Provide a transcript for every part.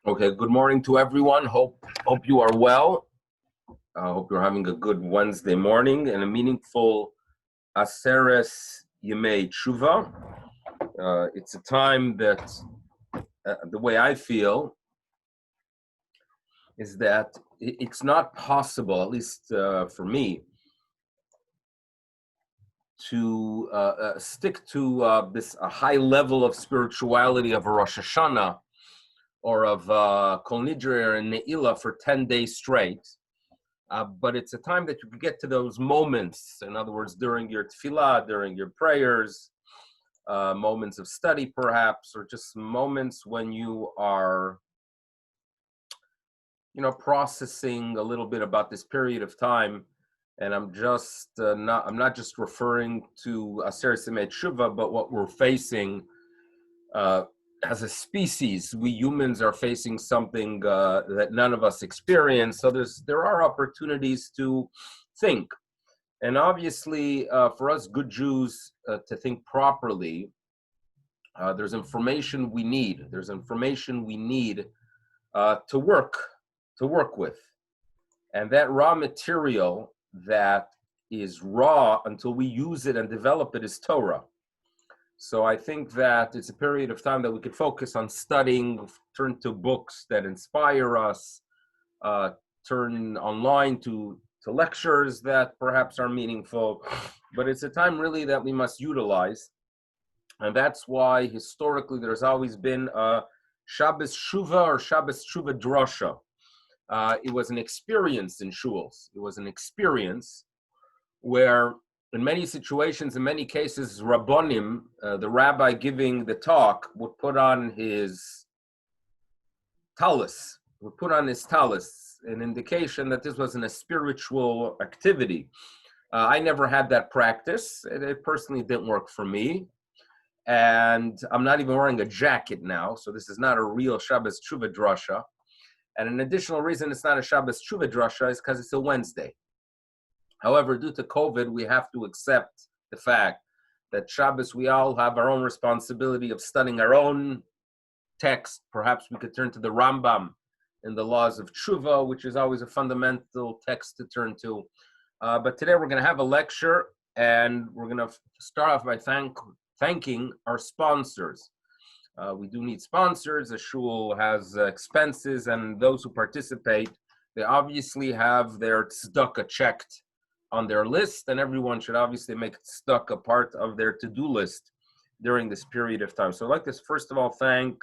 Okay, good morning to everyone. Hope you are well. I hope you're having a good Wednesday morning and a meaningful Aseres Yemei Shuva. It's a time that the way I feel is that it's not possible, at least for me, to stick to this a high level of spirituality of a Rosh Hashanah or of Kol Nidre and Ne'ilah for 10 days straight. But it's a time that you can get to those moments. In other words, during your tefillah, during your prayers, moments of study perhaps, or just moments when you are, processing a little bit about this period of time. And I'm not just referring to Aser Semet Shuva, but what we're facing as a species. We humans are facing something that none of us experience. So there are opportunities to think. And obviously, for us good Jews to think properly, there's information we need. There's information we need to work with. And that raw material that is raw until we use it and develop it is Torah. So I think that it's a period of time that we could focus on studying, turn to books that inspire us, turn online to lectures that perhaps are meaningful, but it's a time really that we must utilize. And that's why historically there's always been a Shabbos Shuva or Shabbos Shuva Drasha. It was an experience in shuls. It was an experience where in many situations, in many cases, Rabbonim, the rabbi giving the talk, would put on his talus, an indication that this wasn't a spiritual activity. I never had that practice. It personally didn't work for me. And I'm not even wearing a jacket now, so this is not a real Shabbos Tshuva Drasha. And an additional reason it's not a Shabbos Tshuva Drasha is because it's a Wednesday. However, due to COVID, we have to accept the fact that Shabbos, we all have our own responsibility of studying our own text. Perhaps we could turn to the Rambam in the laws of Shuva, which is always a fundamental text to turn to. But today we're going to have a lecture, and we're going to start off by thanking our sponsors. We do need sponsors. The shul has expenses, and those who participate, they obviously have their tzedakah checked on their list, and everyone should obviously make tzedakah a part of their to-do list during this period of time. So I'd like to first of all thank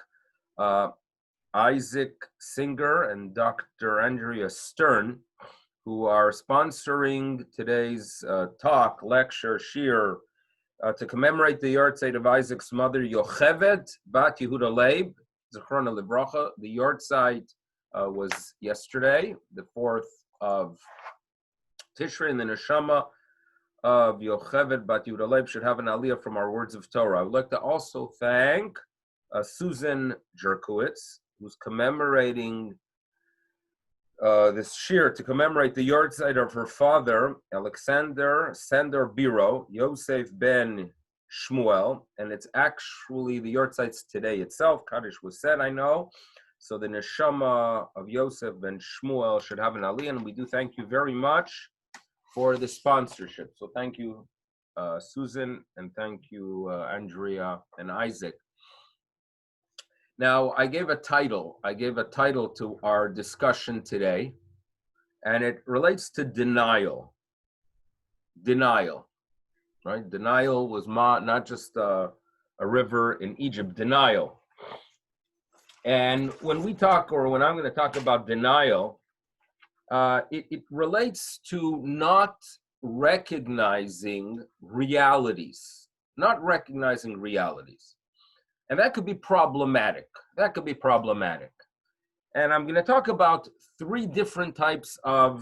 Isaac Singer and Dr. Andrea Stern, who are sponsoring today's talk, lecture, shir, to commemorate the yahrzeit of Isaac's mother, Yocheved Bat Yehuda Leib, Zechrona Livracha. The yahrzeit was yesterday, the 4th of Tishrei, and the neshama of Yocheved Bat Yehuda Leib should have an aliyah from our words of Torah. I would like to also thank Susan Jerkowitz, who's commemorating this shir to commemorate the yahrzeit of her father, Alexander Sender Biro, Yosef ben Shmuel, and it's actually the yahrzeit's today itself. Kaddish was said, I know. So the neshama of Yosef ben Shmuel should have an aliyah, and we do thank you very much for the sponsorship. So thank you, Susan, and thank you, Andrea and Isaac. Now, I gave a title to our discussion today, and it relates to denial. Denial, right? Denial was not just a river in Egypt, denial. And when I'm going to talk about denial, it relates to not recognizing realities. And that could be problematic. And I'm going to talk about three different types of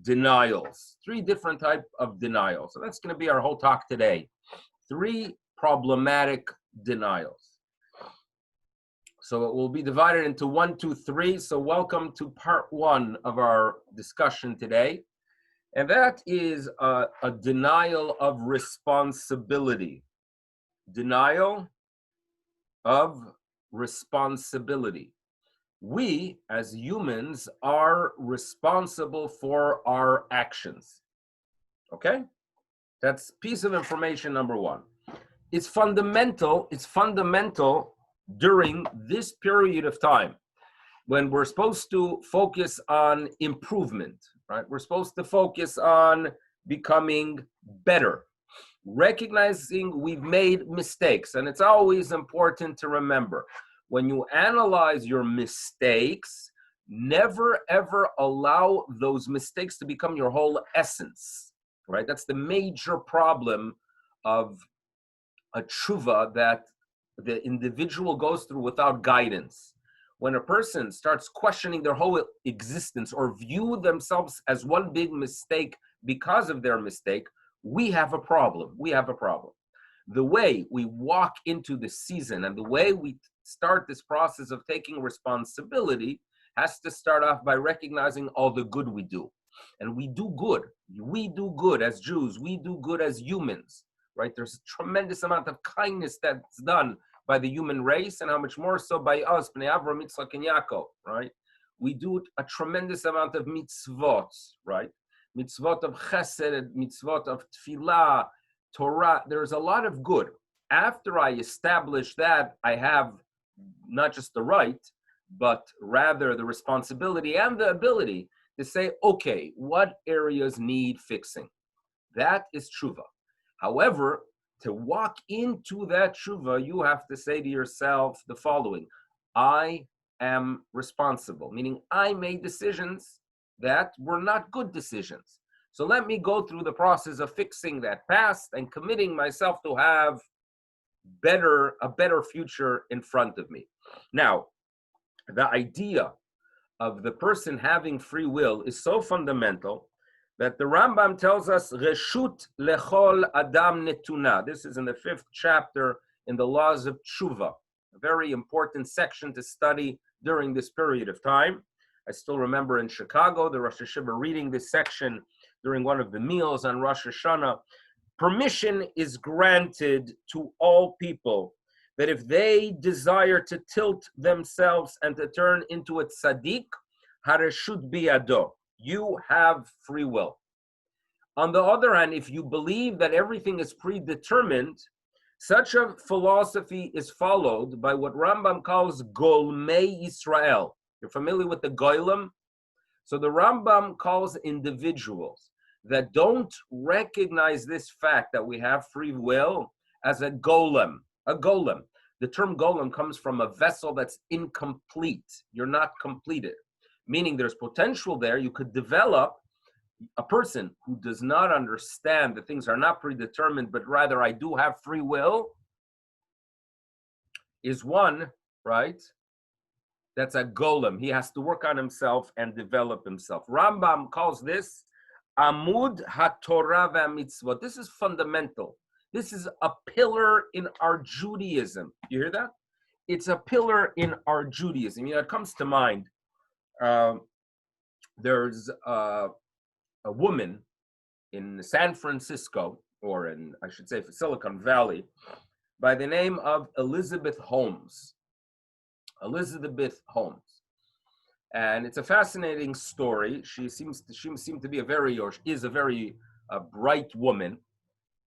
denials. So that's going to be our whole talk today. 3 problematic denials. So it will be divided into 1, 2, 3. So welcome to part 1 of our discussion today. And that is a denial of responsibility. Denial of responsibility. We, as humans, are responsible for our actions. Okay? That's piece of information number one. It's fundamental during this period of time when we're supposed to focus on improvement, right? We're supposed to focus on becoming better, recognizing we've made mistakes. And it's always important to remember, when you analyze your mistakes, never ever allow those mistakes to become your whole essence, right? That's the major problem of a tshuva that the individual goes through without guidance. When a person starts questioning their whole existence or view themselves as one big mistake because of their mistake, we have a problem. We have a problem. The way we walk into the season and the way we start this process of taking responsibility has to start off by recognizing all the good we do. And we do good. We do good as Jews. We do good as humans, right? There's a tremendous amount of kindness that's done by the human race, and how much more so by us, Bnei Avraham, Yitzchak, and Yaakov, right? We do a tremendous amount of mitzvot, right? Mitzvot of chesed, mitzvot of tefillah, Torah. There's a lot of good. After I establish that, I have not just the right, but rather the responsibility and the ability to say, okay, what areas need fixing? That is tshuva. However, to walk into that tshuva, you have to say to yourself the following: I am responsible, meaning I made decisions that were not good decisions. So let me go through the process of fixing that past and committing myself to have a better future in front of me. Now, the idea of the person having free will is so fundamental that the Rambam tells us, Reshut lechol adam netuna. This is in the 5th chapter in the laws of Shuva, a very important section to study during this period of time. I still remember in Chicago, the Rosh Hashiva reading this section during one of the meals on Rosh Hashanah. Permission is granted to all people that if they desire to tilt themselves and to turn into a tzaddik, hareshut biyado. You have free will. On the other hand, if you believe that everything is predetermined, such a philosophy is followed by what Rambam calls Golmei Israel. You're familiar with the Goylem? So the Rambam calls individuals that don't recognize this fact that we have free will as a golem. A golem. The term golem comes from a vessel that's incomplete. You're not completed. Meaning there's potential there. You could develop a person who does not understand that things are not predetermined, but rather I do have free will, is one, right? That's a golem. He has to work on himself and develop himself. Rambam calls this Amud HaTorah VaMitzvot. This is fundamental. This is a pillar in our Judaism. You hear that? It's a pillar in our Judaism. You know, it comes to mind. There's a woman in San Francisco, or in, I should say, Silicon Valley, by the name of Elizabeth Holmes. Elizabeth Holmes. And it's a fascinating story. She seemed to be is a very bright woman.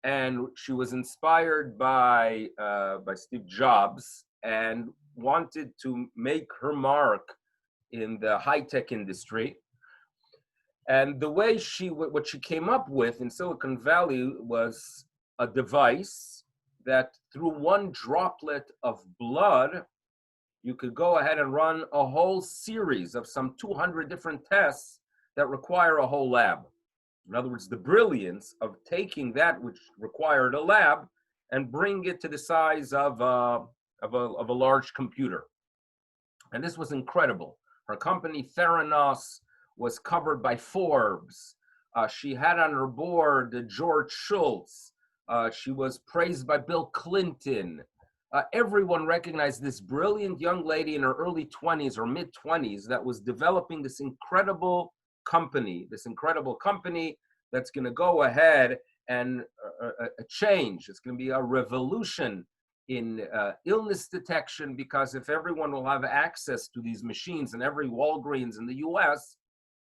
And she was inspired by Steve Jobs and wanted to make her mark in the high-tech industry. And the way what she came up with in Silicon Valley was a device that through one droplet of blood, you could go ahead and run a whole series of some 200 different tests that require a whole lab. In other words, the brilliance of taking that which required a lab and bring it to the size of a large computer. And this was incredible. Her company, Theranos, was covered by Forbes. She had on her board George Shultz. She was praised by Bill Clinton. Everyone recognized this brilliant young lady in her early 20s or mid 20s that was developing this incredible company that's going to go ahead and a change. It's going to be a revolution in illness detection, because if everyone will have access to these machines in every Walgreens in the US,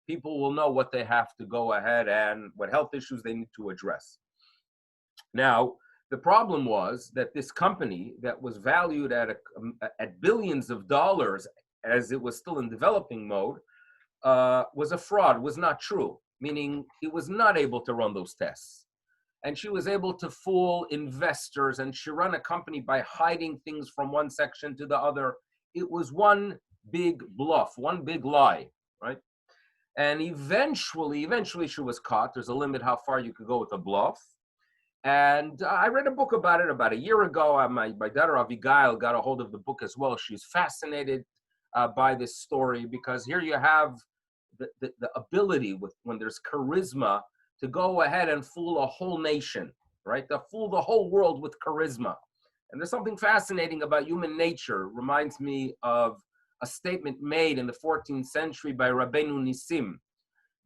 people will know what they have to go ahead and what health issues they need to address. Now, the problem was that this company that was valued at billions of dollars as it was still in developing mode was a fraud, was not true, meaning it was not able to run those tests. And she was able to fool investors, and she ran a company by hiding things from one section to the other. It was one big bluff, one big lie, right? And eventually she was caught. There's a limit how far you could go with a bluff. And I read a book about it about a year ago. My daughter Abigail got a hold of the book as well. She's fascinated by this story, because here you have the ability, with when there's charisma, to go ahead and fool a whole nation, right? To fool the whole world with charisma. And there's something fascinating about human nature. It reminds me of a statement made in the 14th century by Rabbeinu Nissim,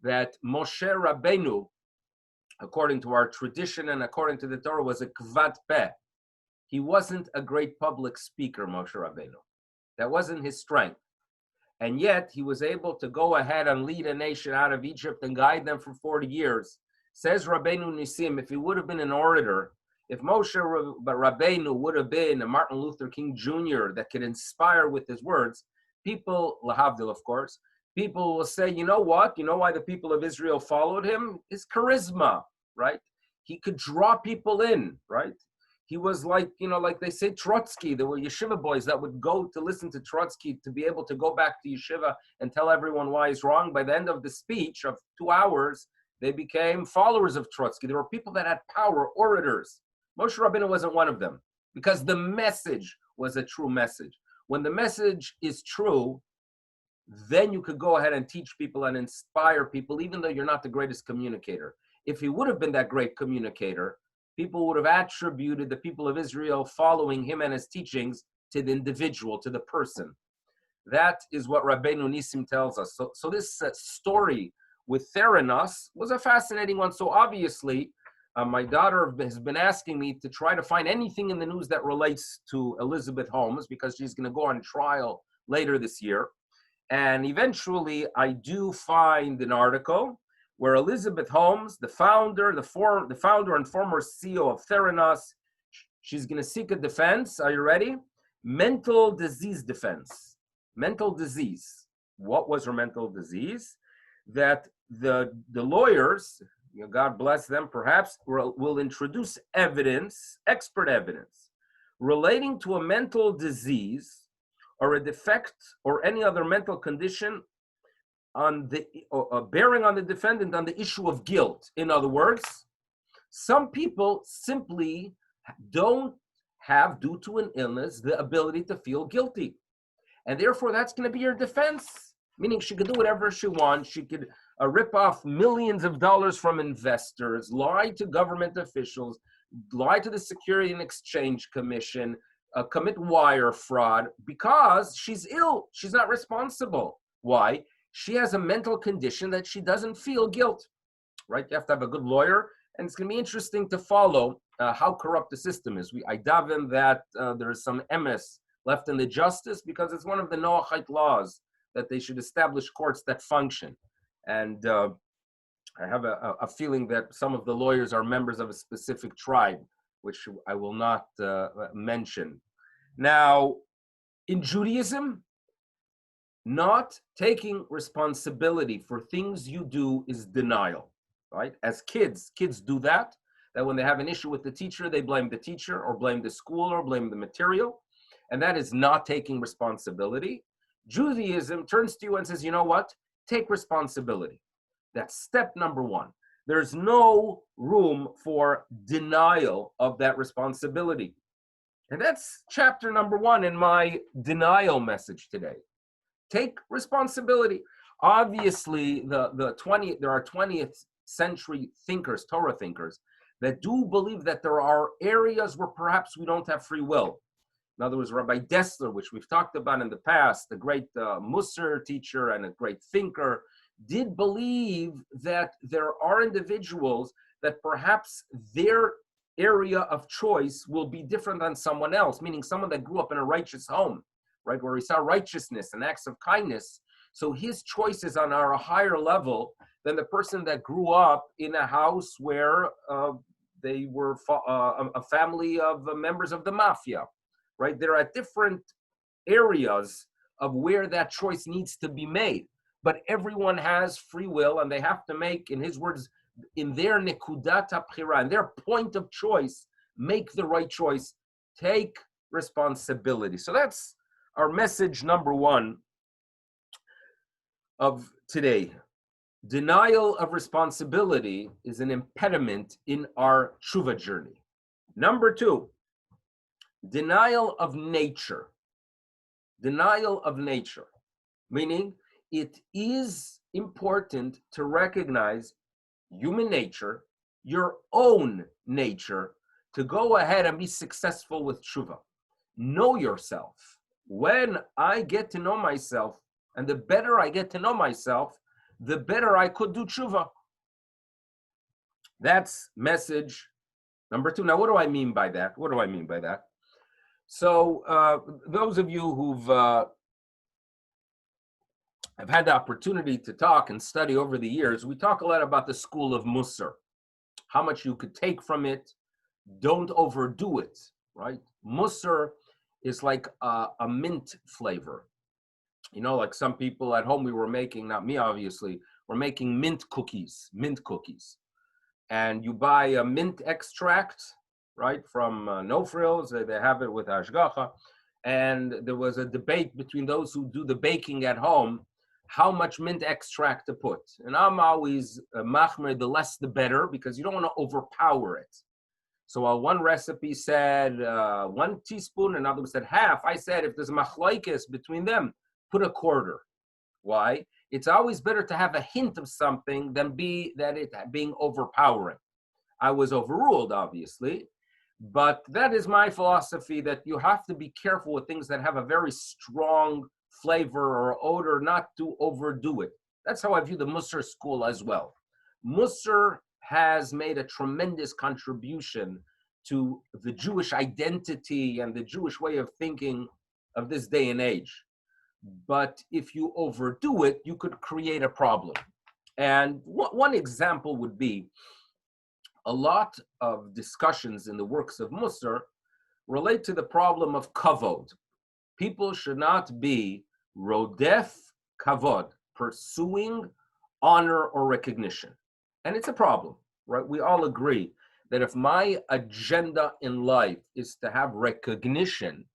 that Moshe Rabbeinu, according to our tradition and according to the Torah, was a kvat peh. He wasn't a great public speaker, Moshe Rabbeinu. That wasn't his strength. And yet he was able to go ahead and lead a nation out of Egypt and guide them for 40 years. Says Rabbeinu Nissim, if he would have been an orator, if Moshe Rabbeinu would have been a Martin Luther King Jr. that could inspire with his words, people, lahavdil of course, people will say, you know what? You know why the people of Israel followed him? His charisma, right? He could draw people in, right? He was like, like they say Trotsky. There were yeshiva boys that would go to listen to Trotsky to be able to go back to yeshiva and tell everyone why he's wrong. By the end of the speech of 2 hours, they became followers of Trotsky. There were people that had power, orators. Moshe Rabbeinu wasn't one of them, because the message was a true message. When the message is true, then you could go ahead and teach people and inspire people, even though you're not the greatest communicator. If he would have been that great communicator, people would have attributed the people of Israel following him and his teachings to the individual, to the person. That is what Rabbeinu Nissim tells us. So this story with Theranos was a fascinating one. So obviously, my daughter has been asking me to try to find anything in the news that relates to Elizabeth Holmes, because she's going to go on trial later this year. And eventually, I do find an article where Elizabeth Holmes, the founder and former CEO of Theranos, she's going to seek a defense. Are you ready? Mental disease defense. Mental disease. What was her mental disease? That the lawyers, God bless them, perhaps will introduce evidence, expert evidence, relating to a mental disease or a defect or any other mental condition on the bearing on the defendant on the issue of guilt. In other words, some people simply don't have, due to an illness, the ability to feel guilty. And therefore, that's going to be your defense, meaning she could do whatever she wants. She could rip off millions of dollars from investors, lie to government officials, lie to the Security and Exchange Commission, commit wire fraud, because she's ill. She's not responsible. Why? She has a mental condition that she doesn't feel guilt, right? You have to have a good lawyer, and it's going to be interesting to follow how corrupt the system is. I daven that there is some emes left in the justice, because it's one of the Noahite laws that they should establish courts that function. And I have a feeling that some of the lawyers are members of a specific tribe, which I will not mention. Now, in Judaism, not taking responsibility for things you do is denial, right? As kids do that when they have an issue with the teacher, they blame the teacher or blame the school or blame the material. And that is not taking responsibility. Judaism turns to you and says, you know what? Take responsibility. That's step number one. There's no room for denial of that responsibility. And that's chapter number one in my denial message today. Take responsibility. Obviously, there are 20th century thinkers, Torah thinkers, that do believe that there are areas where perhaps we don't have free will. In other words, Rabbi Dessler, which we've talked about in the past, the great Musar teacher and a great thinker, did believe that there are individuals that perhaps their area of choice will be different than someone else, meaning someone that grew up in a righteous home, right, where he saw righteousness and acts of kindness. So his choices are a higher level than the person that grew up in a house where they were a family of members of the mafia, right? They're at different areas of where that choice needs to be made. But everyone has free will, and they have to make, in his words, in their nekudat habchira, in their point of choice, make the right choice, take responsibility. So that's our message number one of today. Denial of responsibility is an impediment in our Shuva journey. Number two, denial of nature. Denial of nature, meaning it is important to recognize human nature, your own nature, to go ahead and be successful with Shuva. Know yourself. When I get to know myself, and the better I get to know myself, the better I could do Shuva. That's message number two. Now, what do I mean by that? What do I mean by that? So those of you who've have had the opportunity to talk and study over the years, we talk a lot about the school of Musar, how much you could take from it, don't overdo it, right? Musar is like a mint flavor. You know, like some people at home we were making, not me obviously, we're making mint cookies. And you buy a mint extract, right, from No Frills, they have it with Ashgacha. And there was a debate between those who do the baking at home, how much mint extract to put. And I'm always machmer, the less the better, because you don't want to overpower it. So one recipe said 1 teaspoon, another one said half. I said if there's machlokes between them, put a quarter. Why? It's always better to have a hint of something than being overpowering. I was overruled, obviously, but that is my philosophy, that you have to be careful with things that have a very strong flavor or odor, not to overdo it. That's how I view the Musar school as well. Musar has made a tremendous contribution to the Jewish identity and the Jewish way of thinking of this day and age. But if you overdo it, you could create a problem. And one example would be a lot of discussions in the works of Musar relate to the problem of kavod. People should not be rodef kavod, pursuing honor or recognition. And it's a problem, right? We all agree that if my agenda in life is to have recognition,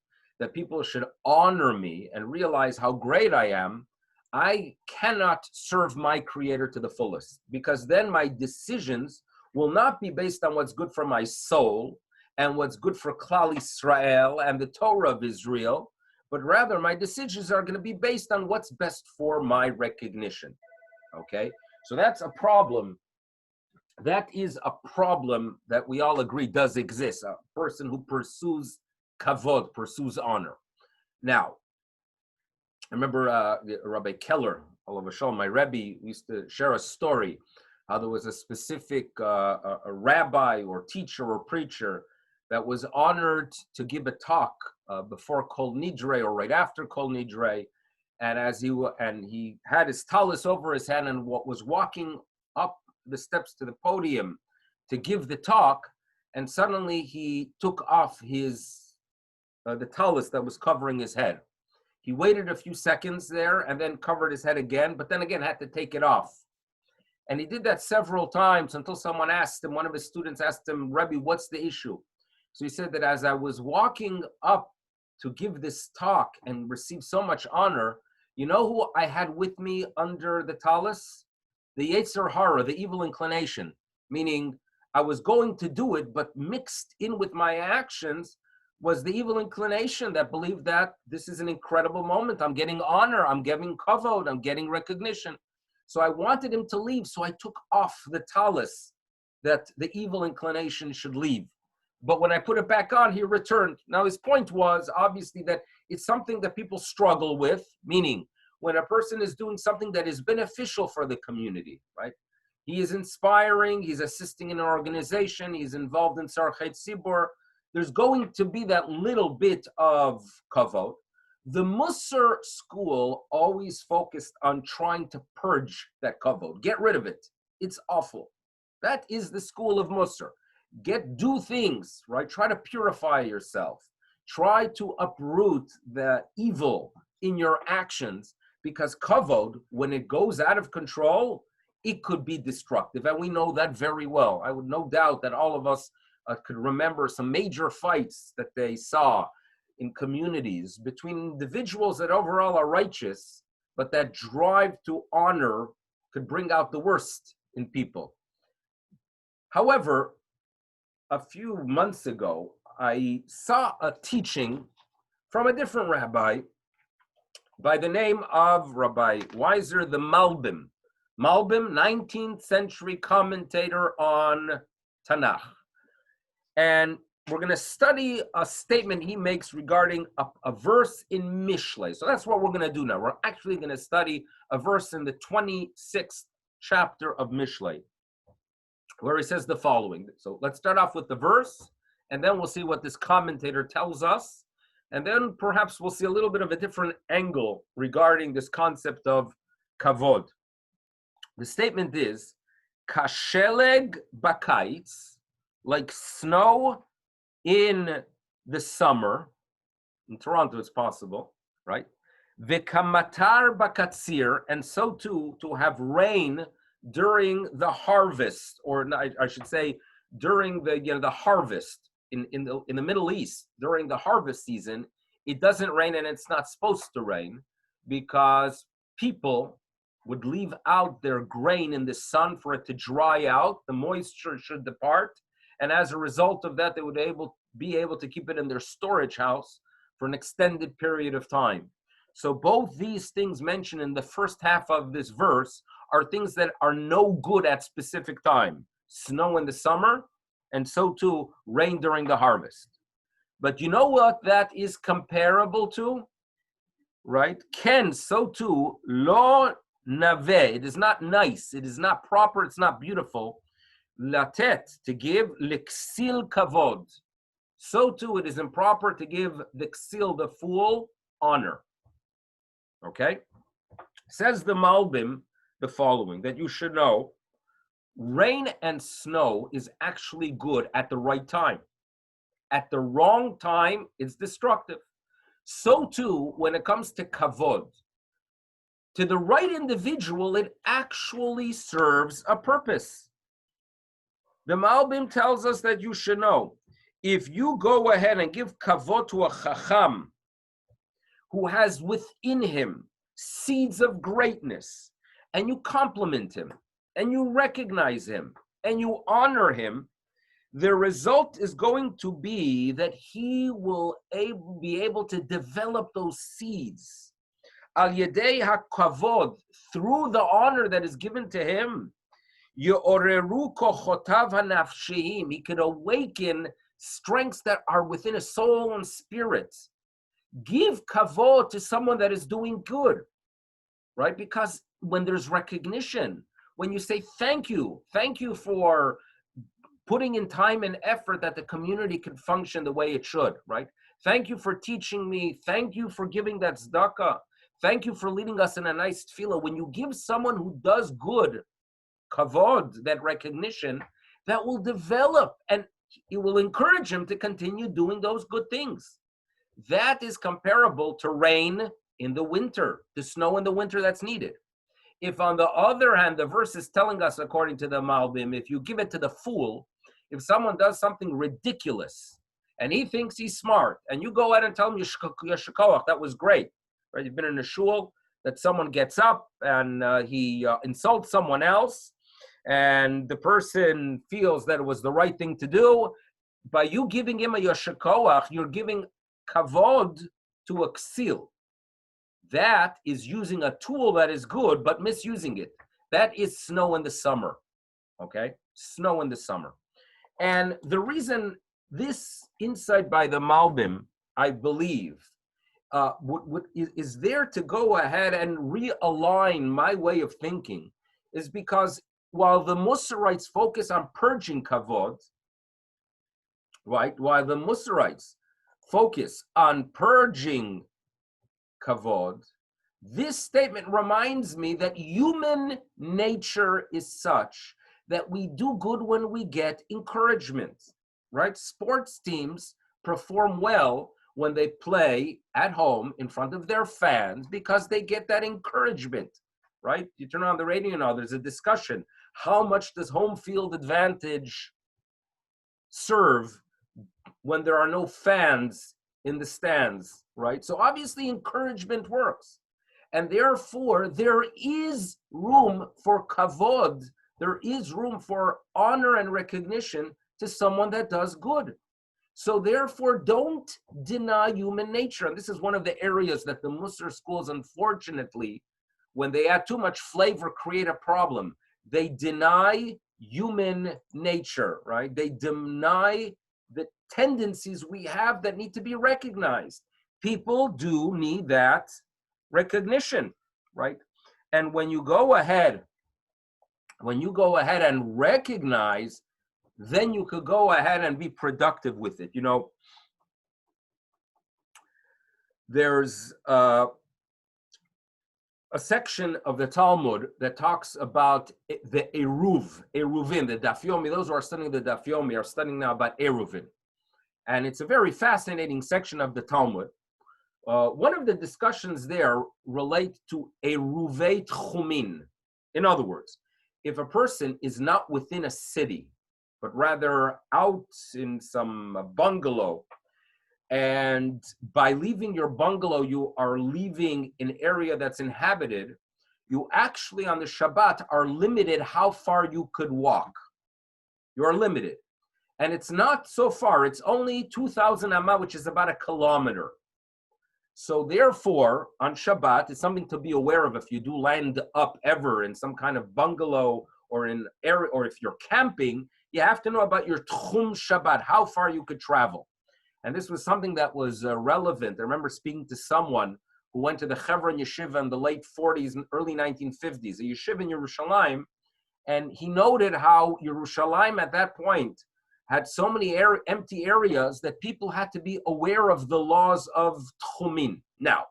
that people should honor me and realize how great I am, I cannot serve my Creator to the fullest, because then my decisions will not be based on what's good for my soul and what's good for Klal Yisrael and the Torah of Israel, but rather my decisions are going to be based on what's best for my recognition. Okay? So that's a problem. That is a problem that we all agree does exist. A person who pursues kavod, pursues honor. Now, I remember Rabbi Keller, Olav Shalom, my Rebbe, used to share a story how there was a specific a rabbi or teacher or preacher that was honored to give a talk before Kol Nidre or right after Kol Nidre, and he had his talis over his head and was walking up the steps to the podium to give the talk, and suddenly he took off his the talis that was covering his head. He waited a few seconds there and then covered his head again, but then again had to take it off. And he did that several times until someone asked him, one of his students asked him, Rebbe, what's the issue? So he said that as I was walking up to give this talk and receive so much honor, you know who I had with me under the talis? The Yetzer Hara, the evil inclination, meaning I was going to do it, but mixed in with my actions was the evil inclination that believed that this is an incredible moment. I'm getting honor, I'm getting kavod, I'm getting recognition. So I wanted him to leave, so I took off the talis that the evil inclination should leave. But when I put it back on, he returned. Now his point was obviously that it's something that people struggle with, meaning when a person is doing something that is beneficial for the community, right? He is inspiring, he's assisting in an organization, he's involved in Sarchet Tzibur. There's going to be that little bit of kavod. The Musar school always focused on trying to purge that kavod, get rid of it. It's awful. That is the school of Musar. Do things, right? Try to purify yourself. Try to uproot the evil in your actions, because kavod, when it goes out of control, it could be destructive. And we know that very well. I would no doubt that all of us could remember some major fights that they saw in communities between individuals that overall are righteous, but that drive to honor could bring out the worst in people. However, a few months ago, I saw a teaching from a different rabbi by the name of Rabbi Weiser the Malbim. Malbim, 19th century commentator on Tanakh. And we're going to study a statement he makes regarding a verse in Mishlei. So that's what we're going to do now. We're actually going to study a verse in the 26th chapter of Mishlei, where he says the following. So let's start off with the verse, and then we'll see what this commentator tells us. And then perhaps we'll see a little bit of a different angle regarding this concept of kavod. The statement is, kasheleg bakaitz, like snow in the summer. In Toronto, it's possible, right? V'kamatar bakatzir, and so too to have rain during the harvest, or I should say during the harvest in the Middle East. During the harvest season, it doesn't rain, and it's not supposed to rain, because people would leave out their grain in the sun for it to dry out. The moisture should depart, and as a result of that, they would be able to keep it in their storage house for an extended period of time. So both these things mentioned in the first half of this verse are things that are no good at specific time. Snow in the summer, and so too rain during the harvest. But you know what that is comparable to? Right? Ken, so too, lo nave, it is not nice, it is not proper, it's not beautiful. Latet, to give, l'ksil kavod. So too it is improper to give the ksil, the fool, honor. Okay? Says the Malbim the following, that you should know, rain and snow is actually good at the right time. At the wrong time, it's destructive. So too, when it comes to kavod, to the right individual, it actually serves a purpose. The Malbim tells us that you should know, if you go ahead and give kavod to a chacham who has within him seeds of greatness, and you compliment him, and you recognize him, and you honor him, the result is going to be that he will be able to develop those seeds. Al yedei hakavod, through the honor that is given to him, yoreru kochotav hanafshihim, he could awaken strengths that are within his soul and spirit. Give kavod to someone that is doing good, right? Because when there's recognition, when you say thank you for putting in time and effort that the community can function the way it should, right? Thank you for teaching me. Thank you for giving that tzedakah. Thank you for leading us in a nice tefillah. When you give someone who does good, kavod, that recognition, that will develop and it will encourage him to continue doing those good things. That is comparable to rain in the winter, to snow in the winter that's needed. If on the other hand, the verse is telling us, according to the Malbim, if you give it to the fool, if someone does something ridiculous and he thinks he's smart, and you go ahead and tell him, Yeshikoach, that was great, right? You've been in a shul that someone gets up and he insults someone else, and the person feels that it was the right thing to do. By you giving him a Yeshikoach, you're giving kavod to a ksil. That is using a tool that is good, but misusing it. That is snow in the summer, okay? Snow in the summer. And the reason this insight by the Malbim, I believe, is there to go ahead and realign my way of thinking, is because while the Musarites focus on purging kavod, right? While the Musarites focus on purging kavod, this statement reminds me that human nature is such that we do good when we get encouragement, right? Sports teams perform well when they play at home in front of their fans because they get that encouragement, right? You turn on the radio now, there's a discussion. How much does home field advantage serve when there are no fans in the stands, right? So obviously encouragement works. And therefore, there is room for kavod, there is room for honor and recognition to someone that does good. So therefore, don't deny human nature. And this is one of the areas that the Musar schools, unfortunately, when they add too much flavor, create a problem. They deny human nature, right? They deny the tendencies we have that need to be recognized. People do need that recognition, right? And when you go ahead and recognize, then you could go ahead and be productive with it. You know, there's a section of the Talmud that talks about the Eruvin, the Daf Yomi. Those who are studying the Daf Yomi are studying now about Eruvin. And it's a very fascinating section of the Talmud. One of the discussions there relate to Eruvei Tchumin. In other words, if a person is not within a city, but rather out in some bungalow, and by leaving your bungalow, you are leaving an area that's inhabited, you actually on the Shabbat are limited how far you could walk. You are limited. And it's not so far, it's only 2,000 amma, which is about a kilometer. So therefore, on Shabbat, it's something to be aware of if you do land up ever in some kind of bungalow or in area, or if you're camping, you have to know about your Tchum Shabbat, how far you could travel. And this was something that was relevant. I remember speaking to someone who went to the Chevron Yeshiva in the late 40s and early 1950s, a yeshiva in Yerushalayim, and he noted how Yerushalayim at that point had so many empty areas that people had to be aware of the laws of Tchumin. Now,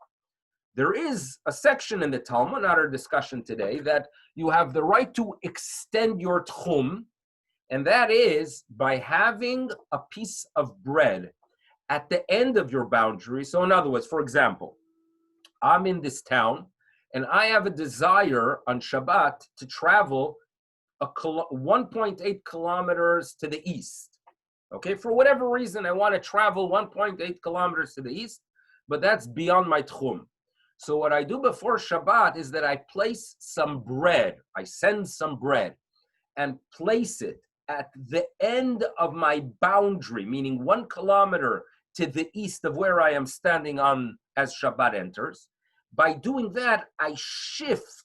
there is a section in the Talmud, not our discussion today, that you have the right to extend your Tchum, and that is by having a piece of bread at the end of your boundary. So in other words, for example, I'm in this town, and I have a desire on Shabbat to travel 1.8 kilometers to the east. Okay, for whatever reason, I want to travel 1.8 kilometers to the east, but that's beyond my tchum. So what I do before Shabbat is that I place some bread, I send some bread and place it at the end of my boundary, meaning 1 kilometer to the east of where I am standing on as Shabbat enters. By doing that, I shift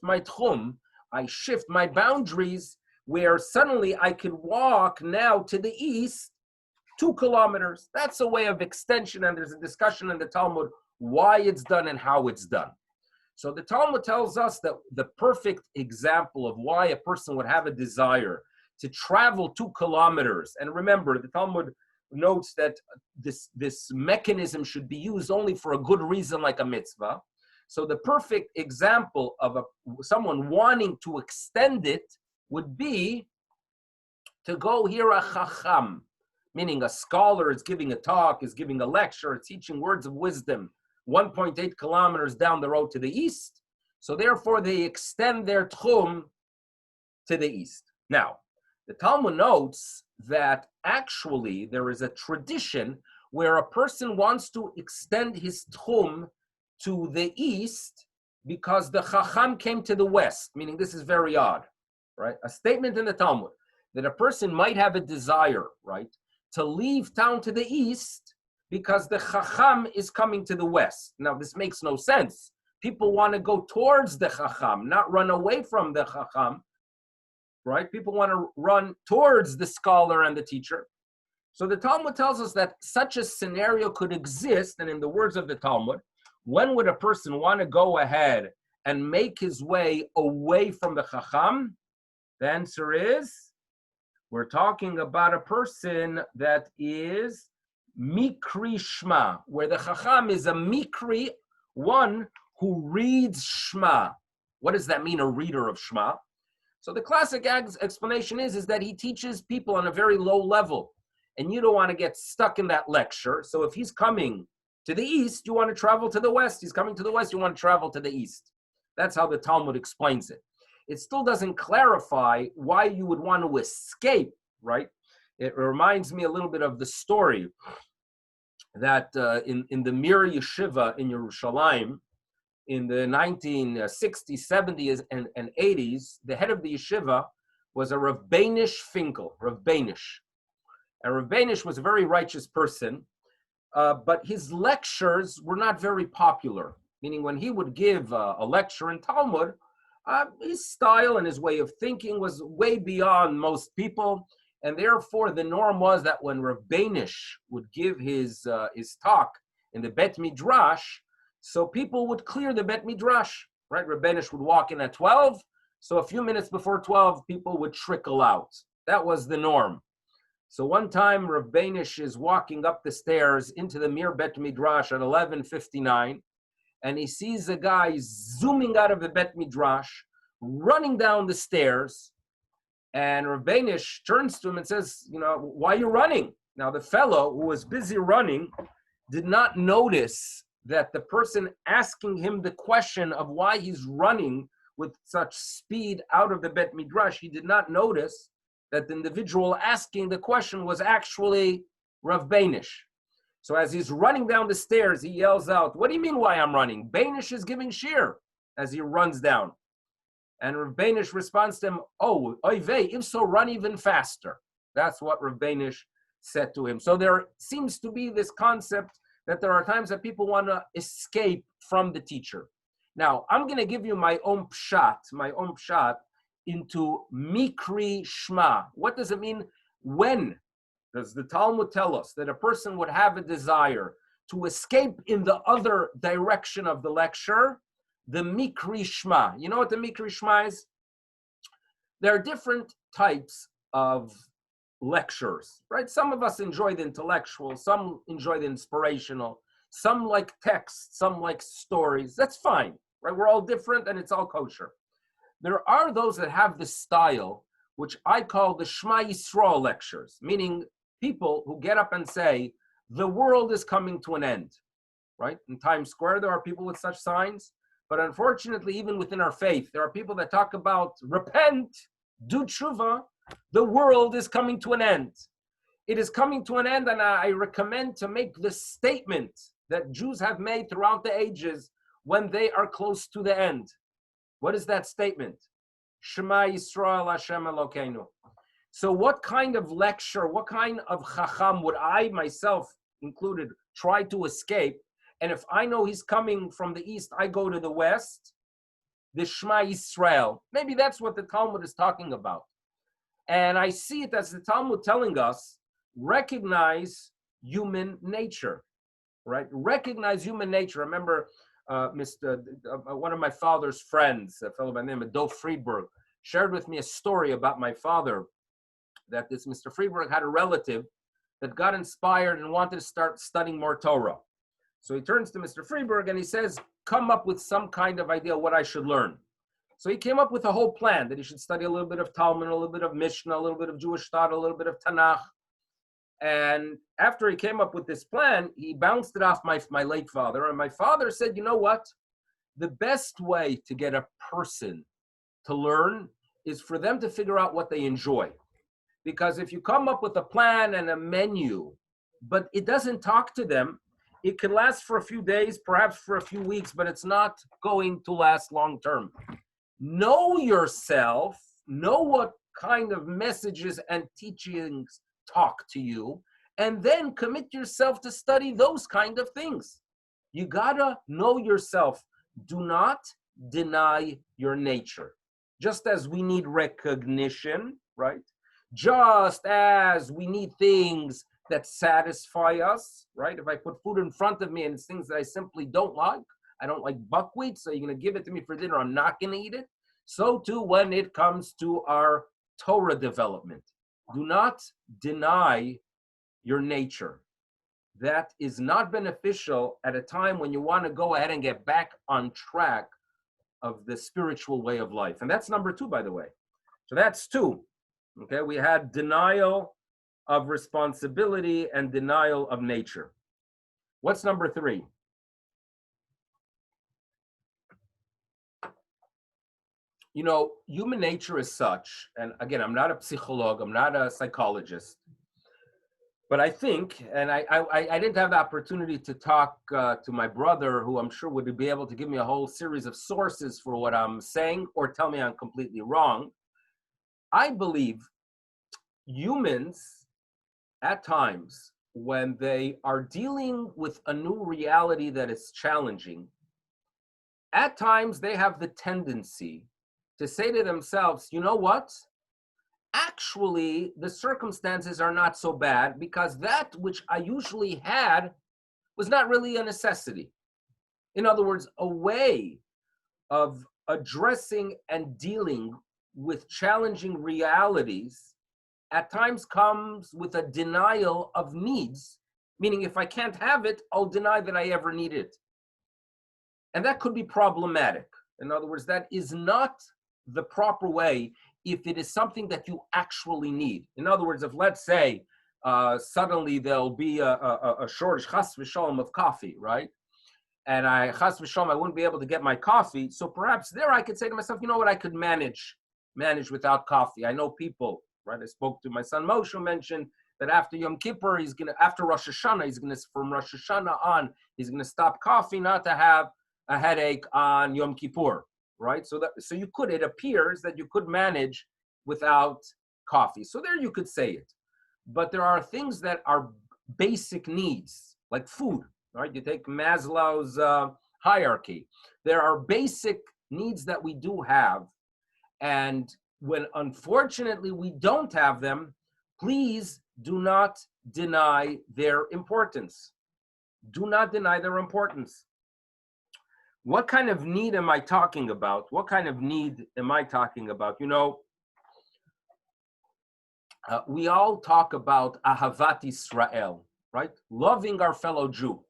my tchum, I shift my boundaries, where suddenly I can walk now to the east 2 kilometers. That's a way of extension, and there's a discussion in the Talmud why it's done and how it's done. So the Talmud tells us that the perfect example of why a person would have a desire to travel 2 kilometers, and remember, the Talmud notes that this mechanism should be used only for a good reason, like a mitzvah. So the perfect example of someone wanting to extend it would be to go hear a chacham, meaning a scholar is giving a talk, is giving a lecture, teaching words of wisdom 1.8 kilometers down the road to the east. So therefore they extend their tchum to the east. Now, the Talmud notes that actually there is a tradition where a person wants to extend his tchum to the east because the chacham came to the west, meaning this is very odd, right? A statement in the Talmud that a person might have a desire, right, to leave town to the east because the chacham is coming to the west. Now, this makes no sense. People want to go towards the chacham, not run away from the chacham, right? People want to run towards the scholar and the teacher. So the Talmud tells us that such a scenario could exist, and in the words of the Talmud, when would a person want to go ahead and make his way away from the chacham? The answer is, we're talking about a person that is Mikri Shema, where the Chacham is a Mikri, one who reads Shema. What does that mean, a reader of Shema? So the classic explanation is that he teaches people on a very low level, and you don't want to get stuck in that lecture. So if he's coming to the east, you want to travel to the west. He's coming to the west, you want to travel to the east. That's how the Talmud explains it. It still doesn't clarify why you would want to escape, right? It reminds me a little bit of the story that in the Mir Yeshiva in Yerushalayim, in the 1960s, 70s, and 80s, the head of the yeshiva was a Rav Beinish Finkel, Rav Beinish. And Rav Beinish was a very righteous person, but his lectures were not very popular, meaning when he would give a lecture in Talmud, his style and his way of thinking was way beyond most people, and therefore the norm was that when Rav Beinish would give his talk in the Bet Midrash, so people would clear the Bet Midrash, right? Rav Beinish would walk in at 12, so a few minutes before 12, people would trickle out. That was the norm. So one time, Rav Beinish is walking up the stairs into the Mir Bet Midrash at 11:59, and he sees a guy zooming out of the Bet Midrash, running down the stairs, and Rav Beinish turns to him and says, why are you running? Now, the fellow who was busy running did not notice that the person asking him the question of why he's running with such speed out of the Bet Midrash, he did not notice that the individual asking the question was actually Rav Beinish. So as he's running down the stairs, he yells out, what do you mean why I'm running? Beinish is giving shir, as he runs down. And Rav Beinish responds to him, oh, oy vey, if so, run even faster. That's what Rav Beinish said to him. So there seems to be this concept that there are times that people want to escape from the teacher. Now, I'm going to give you my own pshat into Mikri Shema. What does it mean? When does the Talmud tell us that a person would have a desire to escape in the other direction of the lecture? The Mikri Shema. You know what the Mikri Shema is? There are different types of lectures, right? Some of us enjoy the intellectual, some enjoy the inspirational, some like text, some like stories. That's fine, right? We're all different and it's all kosher. There are those that have this style, which I call the Shema Yisrael lectures, meaning people who get up and say, the world is coming to an end, right? In Times Square, there are people with such signs, but unfortunately, even within our faith, there are people that talk about repent, do tshuva, the world is coming to an end. It is coming to an end, and I recommend to make the statement that Jews have made throughout the ages when they are close to the end. What is that statement? Shema Yisrael Hashem Elokeinu. So what kind of lecture, what kind of chacham would I, myself included, try to escape? And if I know he's coming from the east, I go to the west, the Shema Yisrael. Maybe that's what the Talmud is talking about. And I see it as the Talmud telling us, recognize human nature, right? Recognize human nature. Remember, one of my father's friends, a fellow by the name of Dov Friedberg, shared with me a story about my father, that this Mr. Friedberg had a relative that got inspired and wanted to start studying more Torah. So he turns to Mr. Friedberg and he says, come up with some kind of idea what I should learn. So he came up with a whole plan that he should study a little bit of Talmud, a little bit of Mishnah, a little bit of Jewish thought, a little bit of Tanakh. And after he came up with this plan, he bounced it off my late father. And my father said, you know what? The best way to get a person to learn is for them to figure out what they enjoy. Because if you come up with a plan and a menu, but it doesn't talk to them, it can last for a few days, perhaps for a few weeks, but it's not going to last long term. Know yourself, know what kind of messages and teachings talk to you, and then commit yourself to study those kind of things. You gotta know yourself. Do not deny your nature. Just as we need recognition, right? Just as we need things that satisfy us, right? If I put food in front of me and it's things that I simply don't like, I don't like buckwheat, so you're gonna give it to me for dinner, I'm not gonna eat it. So too when it comes to our Torah development. Do not deny your nature. That is not beneficial at a time when you want to go ahead and get back on track of the spiritual way of life. And that's number 2, by the way. So that's 2. Okay, we had denial of responsibility and denial of nature. What's number 3? You know, human nature is such, and again, I'm not a psychologist, I'm not a psychologist, but I think, and I didn't have the opportunity to talk to my brother, who I'm sure would be able to give me a whole series of sources for what I'm saying or tell me I'm completely wrong. I believe humans, at times, when they are dealing with a new reality that is challenging, at times they have the tendency to say to themselves, you know what? Actually, the circumstances are not so bad because that which I usually had was not really a necessity. In other words, a way of addressing and dealing with challenging realities at times comes with a denial of needs, meaning if I can't have it, I'll deny that I ever need it. And that could be problematic. In other words, that is not the proper way if it is something that you actually need. In other words, if let's say suddenly there'll be a shortage, chas v'shalom, of coffee, right? And chas v'shalom, I wouldn't be able to get my coffee. So perhaps there I could say to myself, you know what, I could manage without coffee. I know people, right? I spoke to my son Moshe, who mentioned that after Yom Kippur, after Rosh Hashanah, from Rosh Hashanah on, he's gonna stop coffee, not to have a headache on Yom Kippur. Right, so it appears that you could manage without coffee. So there you could say it, but there are things that are basic needs, like food. Right, you take Maslow's hierarchy. There are basic needs that we do have, and when unfortunately we don't have them, please do not deny their importance. Do not deny their importance. What kind of need am I talking about? What kind of need am I talking about? You know, we all talk about Ahavat Israel, right? Loving our fellow Jew.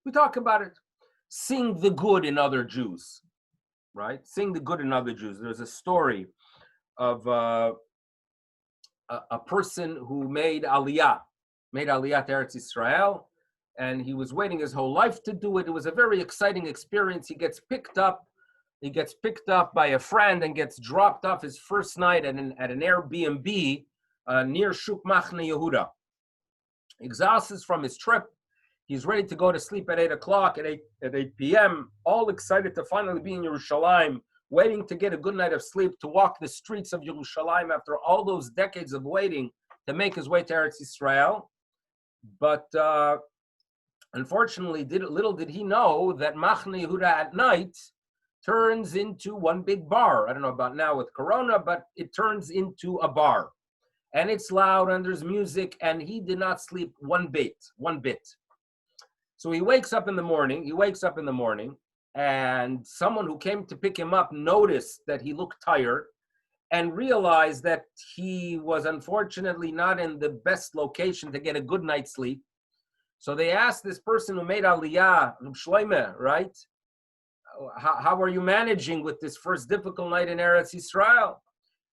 We talk about it. Seeing the good in other Jews, right? Seeing the good in other Jews. There's a story of a person who made Aliyah to Eretz Israel, and he was waiting his whole life to do it. It was a very exciting experience. He gets picked up by a friend and gets dropped off his first night at an Airbnb near Shuk Machne Yehuda. Exhausted from his trip, he's ready to go to sleep at 8 o'clock, at 8 p.m., all excited to finally be in Yerushalayim, waiting to get a good night of sleep, to walk the streets of Yerushalayim after all those decades of waiting to make his way to Eretz Israel. But unfortunately, little did he know that Machne Yehuda at night turns into one big bar. I don't know about now with Corona, but it turns into a bar. And it's loud and there's music, and he did not sleep one bit. So he wakes up in the morning, and someone who came to pick him up noticed that he looked tired and realized that he was unfortunately not in the best location to get a good night's sleep. So they asked this person who made Aliyah, Reb Shloimeh, right? How are you managing with this first difficult night in Eretz Yisrael?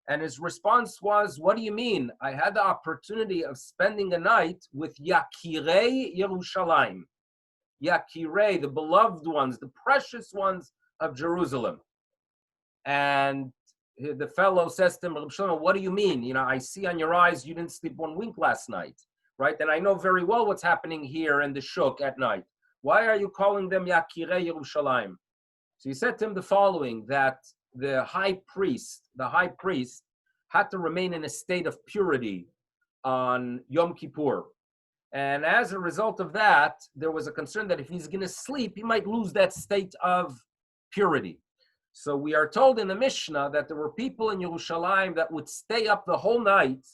And his response was, what do you mean? I had the opportunity of spending a night with Yakirei Yerushalayim. Yakirei, the beloved ones, the precious ones of Jerusalem. And the fellow says to him, Reb Shlomo, what do you mean? You know, I see on your eyes you didn't sleep one wink last night, right? And I know very well what's happening here in the Shuk at night. Why are you calling them Yakirei Yerushalayim? So he said to him the following, that the high priest had to remain in a state of purity on Yom Kippur. And as a result of that, there was a concern that if he's going to sleep, he might lose that state of purity. So we are told in the Mishnah that there were people in Yerushalayim that would stay up the whole night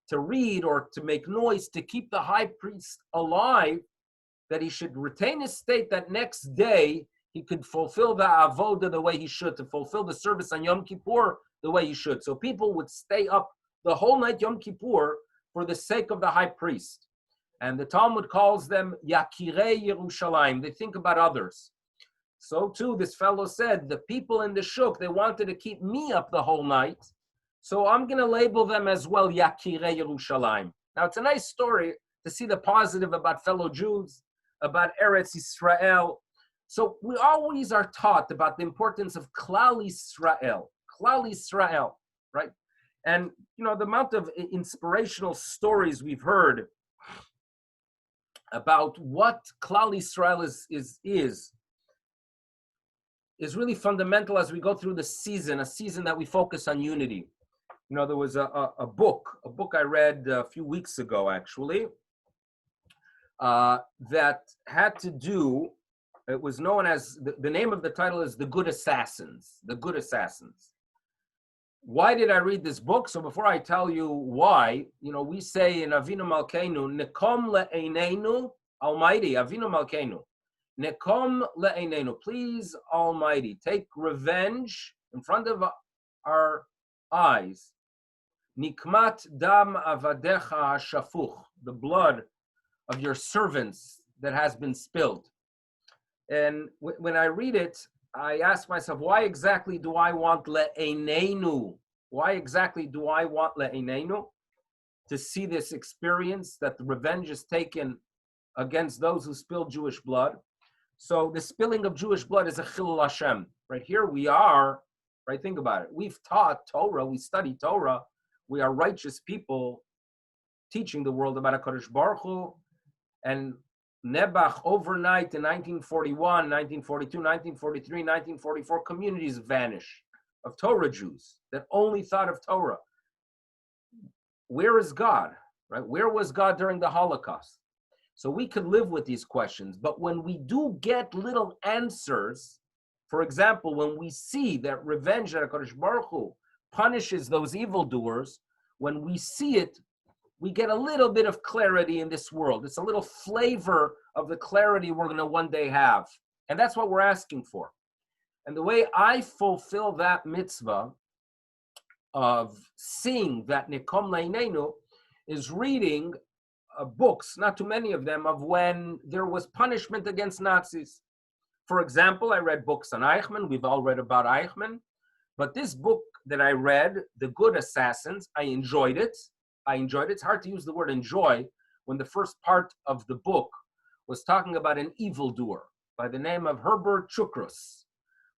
to read or to make noise to keep the high priest alive, that he should retain his state, that next day he could fulfill the avoda the way he should, to fulfill the service on Yom Kippur the way he should. So people would stay up the whole night Yom Kippur for the sake of the high priest. And the Talmud calls them Yakirei Yerushalayim. They think about others. So too, this fellow said, the people in the shuk, they wanted to keep me up the whole night, so I'm going to label them as well Yakirei Yerushalayim. Now, it's a nice story to see the positive about fellow Jews, about Eretz Yisrael. So we always are taught about the importance of Klal Yisrael, right? And, you know, the amount of inspirational stories we've heard about what Klal Yisrael is really fundamental as we go through the season, a season that we focus on unity. You know, there was a book I read a few weeks ago, actually, that had to do, it was known as, the name of the title is The Good Assassins, The Good Assassins. Why did I read this book? So before I tell you why, you know, we say in Avinu Malkeinu, Nekom le'eineinu, Almighty, Avinu Malkeinu, Nekom le'eineinu, please, Almighty, take revenge in front of our eyes. Nikmat dam avadecha shafuch, the blood of your servants that has been spilled. And when I read it, I ask myself, why exactly do I want le'eineinu? Why exactly do I want le'eineinu? To see this experience that the revenge is taken against those who spilled Jewish blood. So the spilling of Jewish blood is a chilul Hashem. Right here we are, right? Think about it. We've taught Torah, we study Torah. We are righteous people teaching the world about HaKadosh Baruch Hu. And Nebuch, overnight in 1941, 1942, 1943, 1944, communities vanish of Torah Jews that only thought of Torah. Where is God, right? Where was God during the Holocaust? So we could live with these questions, but when we do get little answers, for example, when we see that revenge that HaKadosh Baruch Hu punishes those evildoers, when we see it, we get a little bit of clarity in this world. It's a little flavor of the clarity we're going to one day have. And that's what we're asking for. And the way I fulfill that mitzvah of seeing that Nekom le'eineinu is reading books, not too many of them, of when there was punishment against Nazis. For example, I read books on Eichmann. We've all read about Eichmann. But this book that I read, The Good Assassins, I enjoyed it. It's hard to use the word enjoy when the first part of the book was talking about an evildoer by the name of Herbert Chukrus,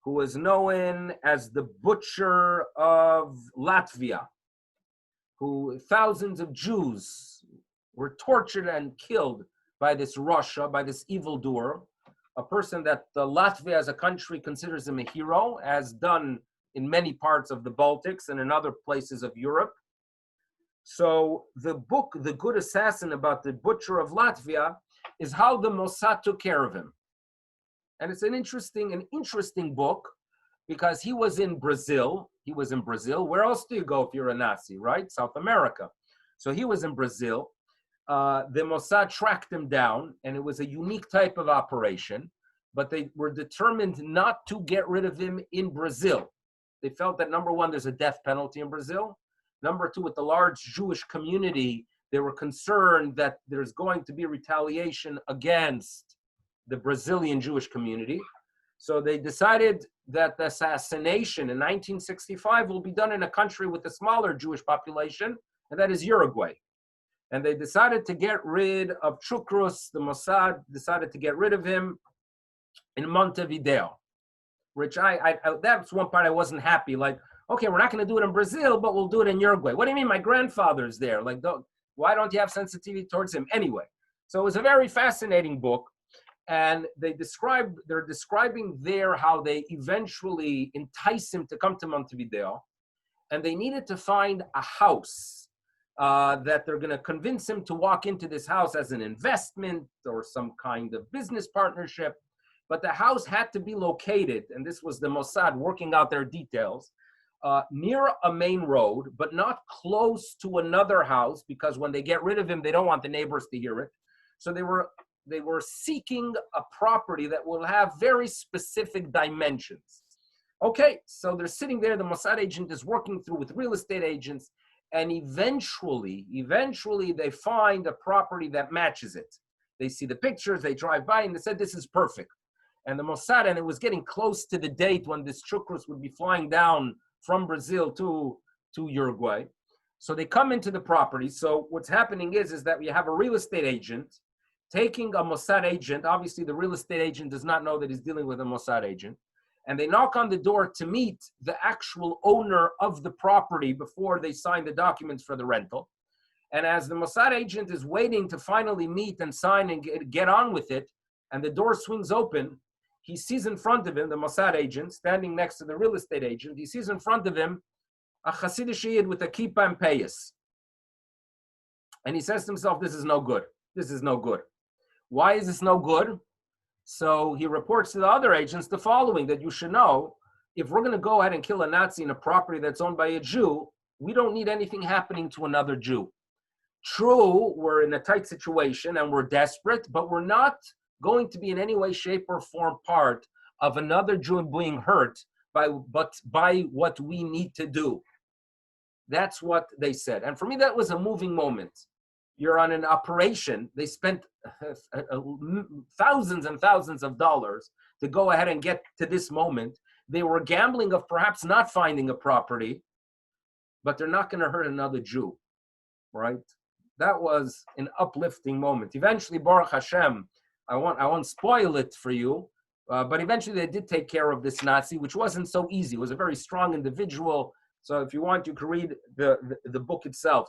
who was known as the butcher of Latvia, who thousands of Jews were tortured and killed by this Russia, by this evildoer, a person that Latvia as a country considers him a hero, as done in many parts of the Baltics and in other places of Europe. So the book, The Good Assassin, about the butcher of Latvia, is how the Mossad took care of him. And it's an interesting book because he was in Brazil. Where else do you go if you're a Nazi, right? South America. So he was in Brazil. The Mossad tracked him down, and it was a unique type of operation, but they were determined not to get rid of him in Brazil. They felt that, number one, there's a death penalty in Brazil. Number two, with the large Jewish community, they were concerned that there's going to be retaliation against the Brazilian Jewish community. So they decided that the assassination in 1965 will be done in a country with a smaller Jewish population, and that is Uruguay. And they decided to get rid of Chukrus. The Mossad decided to get rid of him in Montevideo, which that's one part I wasn't happy. Like, okay, we're not going to do it in Brazil, but we'll do it in Uruguay. What do you mean? My grandfather's there. Like, why don't you have sensitivity towards him? Anyway, so it was a very fascinating book. And they're describing there how they eventually entice him to come to Montevideo. And they needed to find a house that they're going to convince him to walk into this house as an investment or some kind of business partnership. But the house had to be located, and this was the Mossad working out their details, near a main road, but not close to another house, because when they get rid of him, they don't want the neighbors to hear it. So they were they were seeking a property that will have very specific dimensions. Okay, so they're sitting there, the Mossad agent is working through with real estate agents, and eventually they find a property that matches it. They see the pictures, they drive by, and they said, this is perfect. And the Mossad, and it was getting close to the date when this chukros would be flying down from Brazil to Uruguay. So they come into the property. So what's happening is that we have a real estate agent taking a Mossad agent. Obviously, the real estate agent does not know that he's dealing with a Mossad agent. And they knock on the door to meet the actual owner of the property before they sign the documents for the rental. And as the Mossad agent is waiting to finally meet and sign and get on with it, and the door swings open, he sees in front of him, the Mossad agent, standing next to the real estate agent, he sees in front of him a Hasidic Yid with a kippah and payas. And he says to himself, this is no good. This is no good. Why is this no good? So he reports to the other agents the following, that you should know, if we're going to go ahead and kill a Nazi in a property that's owned by a Jew, we don't need anything happening to another Jew. True, we're in a tight situation and we're desperate, but we're not going to be in any way, shape, or form part of another Jew being hurt by what we need to do. That's what they said. And for me, that was a moving moment. You're on an operation. They spent thousands and thousands of dollars to go ahead and get to this moment. They were gambling of perhaps not finding a property, but they're not going to hurt another Jew, right? That was an uplifting moment. Eventually, Baruch Hashem, I won't spoil it for you, but eventually they did take care of this Nazi, which wasn't so easy. It was a very strong individual. So if you want, you can read the book itself.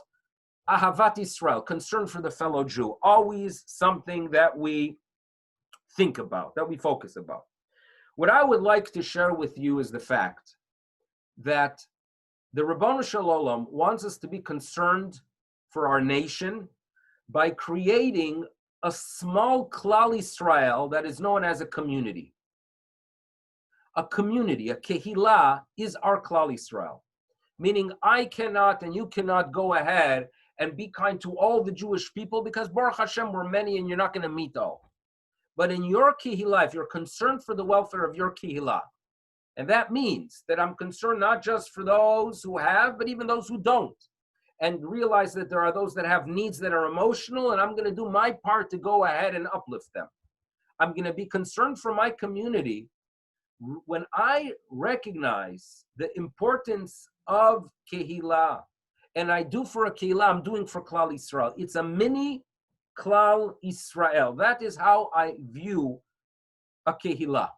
Ahavat Israel, concern for the fellow Jew, always something that we think about, that we focus about. What I would like to share with you is the fact that the Ribono Shel Olam wants us to be concerned for our nation by creating a small Klal Israel that is known as a community. A community, a kehillah, is our Klal Israel. Meaning I cannot and you cannot go ahead and be kind to all the Jewish people because Baruch Hashem, we're many and you're not going to meet all. But in your kehillah, if you're concerned for the welfare of your kehillah, and that means that I'm concerned not just for those who have, but even those who don't, and realize that there are those that have needs that are emotional, and I'm going to do my part to go ahead and uplift them. I'm going to be concerned for my community. When I recognize the importance of kehillah, and I do for a kehillah, I'm doing for Klal Yisrael. It's a mini Klal Yisrael. That is how I view a kehillah.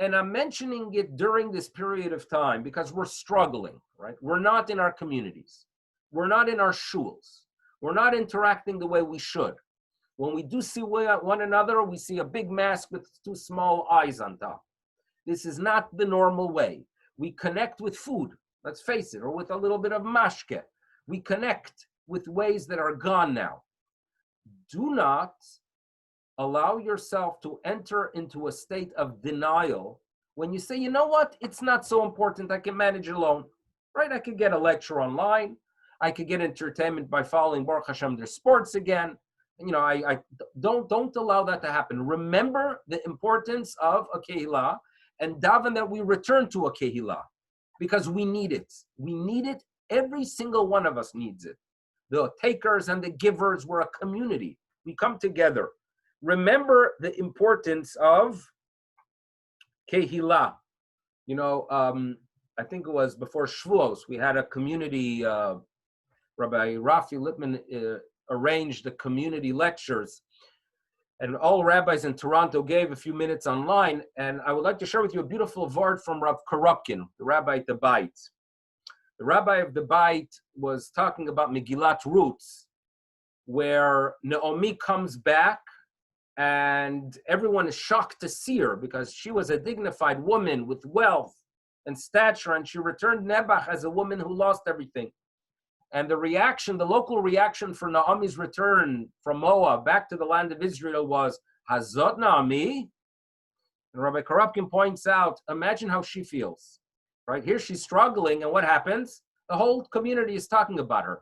And I'm mentioning it during this period of time because we're struggling, right? We're not in our communities. We're not in our shuls. We're not interacting the way we should. When we do see one another, we see a big mask with two small eyes on top. This is not the normal way. We connect with food, let's face it, or with a little bit of mashke. We connect with ways that are gone now. Do not allow yourself to enter into a state of denial when you say, you know what, it's not so important, I can manage alone, right? I could get a lecture online. I could get entertainment by following Baruch Hashem, their sports again. You know, I don't allow that to happen. Remember the importance of a kehillah and daven that we return to a kehillah because we need it. We need it. Every single one of us needs it. The takers and the givers, we're a community. We come together. Remember the importance of kehillah. You know, I think it was before Shavuos, we had a community, Rabbi Rafi Lippman arranged the community lectures, and all rabbis in Toronto gave a few minutes online, and I would like to share with you a beautiful word from Rav Korupkin, the rabbi at the Beit. The rabbi of the Beit was talking about Megillat Roots, where Naomi comes back and everyone is shocked to see her because she was a dignified woman with wealth and stature, and she returned Nebuch as a woman who lost everything. And the reaction, the local reaction for Naomi's return from Moab back to the land of Israel was, Hazot Naomi? And Rabbi Korupkin points out, imagine how she feels. Right here she's struggling, and what happens? The whole community is talking about her.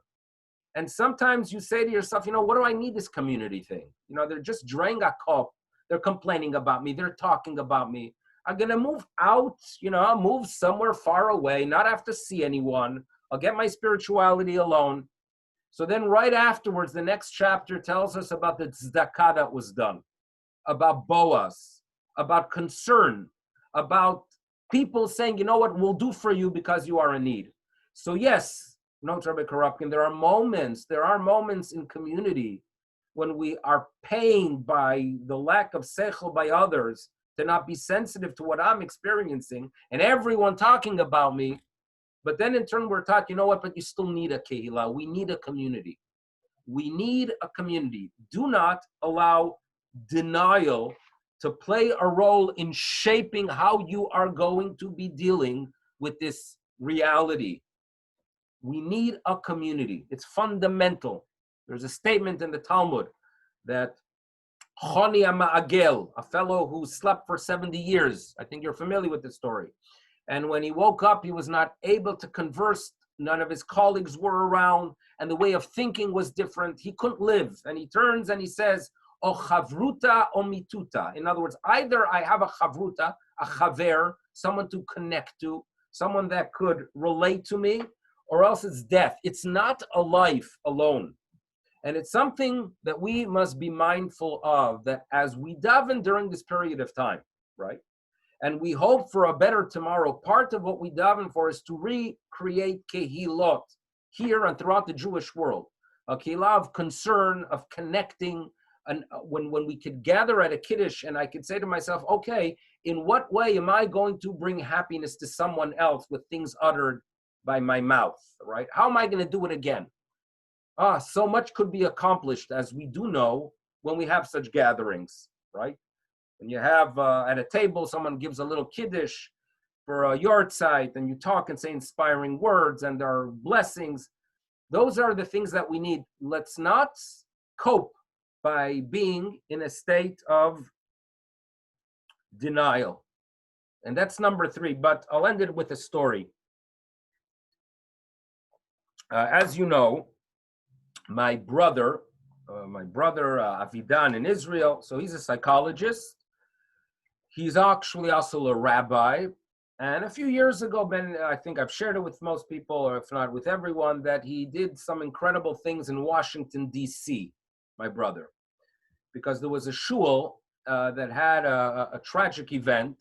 And sometimes you say to yourself, what do I need this community thing? They're just dragging a cup. They're complaining about me. They're talking about me. I'm going to move out, I'll move somewhere far away, not have to see anyone. I'll get my spirituality alone. So then right afterwards, the next chapter tells us about the tzedakah that was done, about Boaz, about concern, about people saying, you know what, we'll do for you because you are in need. So yes, Rabbi Karupkin, there are moments in community when we are pained by the lack of seichel by others to not be sensitive to what I'm experiencing and everyone talking about me. But then in turn we're talking, but you still need a kehillah. We need a community. We need a community. Do not allow denial to play a role in shaping how you are going to be dealing with this reality. We need a community. It's fundamental. There's a statement in the Talmud that Choni Ma'agel, a fellow who slept for 70 years, I think you're familiar with this story, and when he woke up, he was not able to converse. None of his colleagues were around, and the way of thinking was different. He couldn't live, and he turns and he says, O chavruta o mituta. In other words, either I have a chavruta, a chaver, someone to connect to, someone that could relate to me, or else it's death. It's not a life alone. And it's something that we must be mindful of, that as we daven during this period of time, right? And we hope for a better tomorrow. Part of what we daven for is to recreate kehilot here and throughout the Jewish world. A kehillah of concern, of connecting. And when we could gather at a kiddush and I could say to myself, okay, in what way am I going to bring happiness to someone else with things uttered by my mouth, right? How am I going to do it again? So much could be accomplished, as we do know, when we have such gatherings, right? When you have at a table, someone gives a little kiddush for a yard site, and you talk and say inspiring words, and there are blessings. Those are the things that we need. Let's not cope by being in a state of denial. And that's number 3, but I'll end it with a story. As you know, my brother Avidan in Israel, so he's a psychologist. He's actually also a rabbi. And a few years ago, Ben, I think I've shared it with most people, or if not with everyone, that he did some incredible things in Washington, D.C., my brother. Because there was a shul that had a tragic event.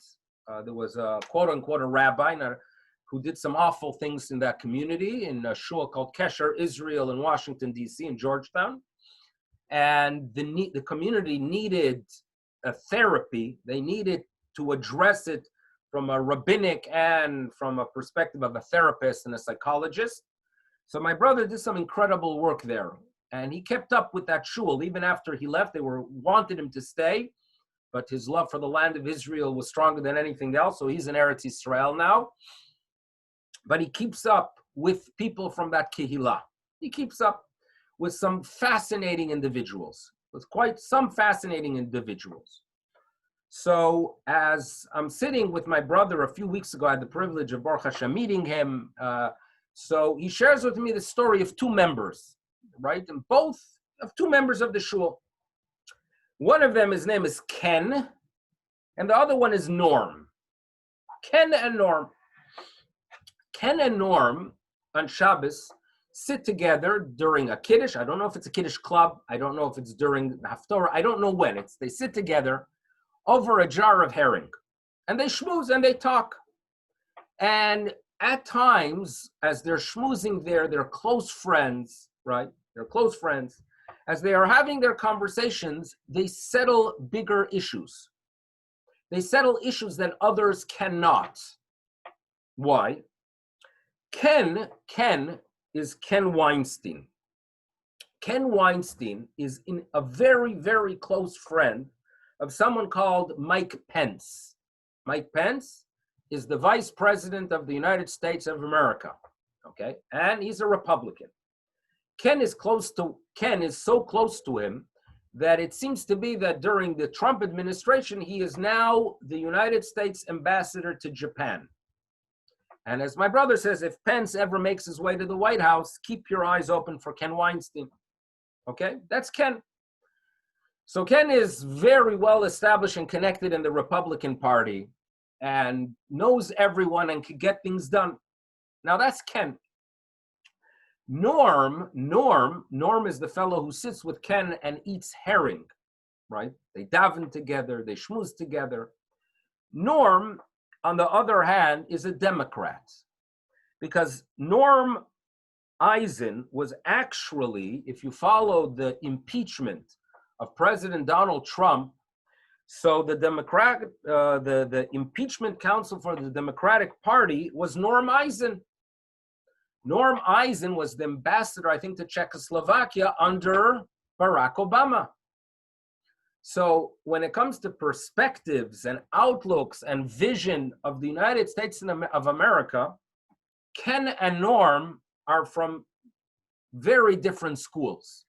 There was a quote-unquote a rabbi who did some awful things in that community, in a shul called Kesher Israel in Washington, D.C., in Georgetown. And the community needed a therapy. They needed to address it from a rabbinic and from a perspective of a therapist and a psychologist. So my brother did some incredible work there. And he kept up with that shul. Even after he left, they wanted him to stay. But his love for the land of Israel was stronger than anything else. So he's in Eretz Yisrael now. But he keeps up with people from that kehillah. He keeps up with some fascinating individuals, So as I'm sitting with my brother a few weeks ago, I had the privilege of Baruch Hashem meeting him. So he shares with me the story of 2 members, right? And both of 2 members of the shul. One of them, his name is Ken, and the other one is Norm. Ken and Norm on Shabbos sit together during a kiddush. I don't know if it's a kiddush club. I don't know if it's during Haftorah. I don't know when. They sit together over a jar of herring. And they schmooze and they talk. And at times, as they're schmoozing there, they're close friends, right? They're close friends. As they are having their conversations, they settle bigger issues. They settle issues that others cannot. Why? Ken is Ken Weinstein. Ken Weinstein is a very, very close friend of someone called Mike Pence. Mike Pence is the Vice President of the United States of America, okay? And he's a Republican. Ken is so close to him that it seems to be that during the Trump administration, he is now the United States ambassador to Japan. And as my brother says, if Pence ever makes his way to the White House, keep your eyes open for Ken Weinstein. Okay, that's Ken. So Ken is very well established and connected in the Republican Party and knows everyone and can get things done. Now that's Ken. Norm is the fellow who sits with Ken and eats herring, right? They daven together, they schmooze together. Norm, on the other hand, is a Democrat because Norm Eisen was actually, if you follow the impeachment of President Donald Trump, so the the impeachment counsel for the Democratic Party was Norm Eisen. Norm Eisen was the ambassador, I think, to Czechoslovakia under Barack Obama. So when it comes to perspectives and outlooks and vision of the United States of America, Ken and Norm are from very different schools.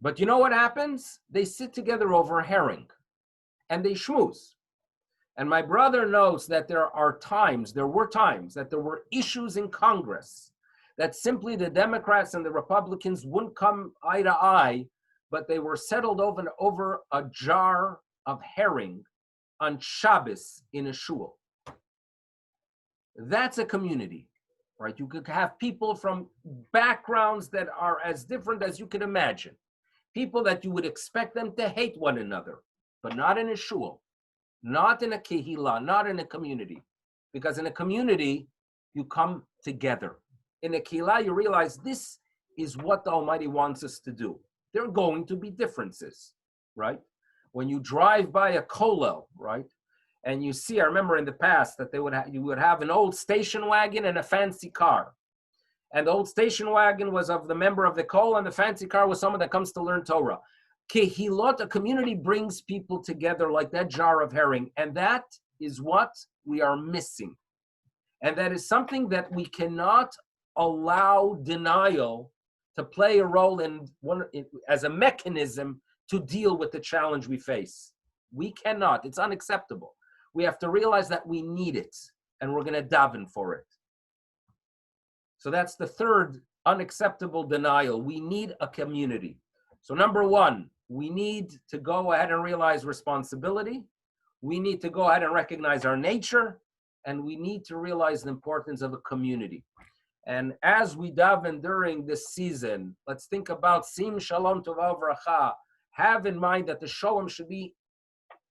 But you know what happens? They sit together over herring and they schmooze. And my brother knows that there were times that there were issues in Congress that simply the Democrats and the Republicans wouldn't come eye to eye, but they were settled over a jar of herring on Shabbos in a shul. That's a community, right? You could have people from backgrounds that are as different as you could imagine. People that you would expect them to hate one another, but not in a shul, not in a kehillah, not in a community. Because in a community, you come together. In a kehillah, you realize this is what the Almighty wants us to do. There are going to be differences, right? When you drive by a kollel, right, and you see, I remember in the past that you would have an old station wagon and a fancy car. And the old station wagon was of the member of the kollel, and the fancy car was someone that comes to learn Torah. Kehilot, a community brings people together like that jar of herring, and that is what we are missing. And that is something that we cannot allow denial to play a role as a mechanism to deal with the challenge we face. We cannot. It's unacceptable. We have to realize that we need it, and we're going to daven for it. So that's the third unacceptable denial. We need a community. So number one, we need to go ahead and realize responsibility. We need to go ahead and recognize our nature, and we need to realize the importance of a community. And as we daven during this season, let's think about Sim Shalom Tova Uvracha. Have in mind that the Shalom should be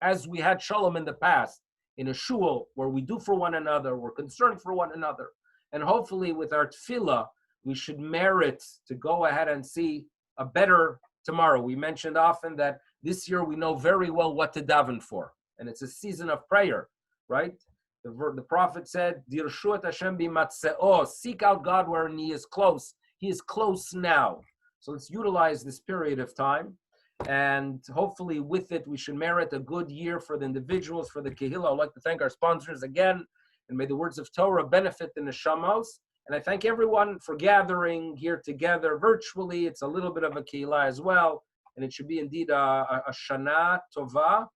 as we had Shalom in the past, in a shul where we do for one another, we're concerned for one another. And hopefully with our tefillah, we should merit to go ahead and see a better tomorrow. We mentioned often that this year we know very well what to daven for. And it's a season of prayer, right? The prophet said, Dirshu Hashem b'matzeo, seek out God where he is close. He is close now. So let's utilize this period of time. And hopefully with it, we should merit a good year for the individuals, for the Kehillah. I'd like to thank our sponsors again. And may the words of Torah benefit the neshamos. And I thank everyone for gathering here together virtually. It's a little bit of a Kehillah as well. And it should be indeed a Shana Tova.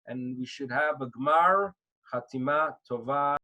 And we should have a Gmar Chatima Tova.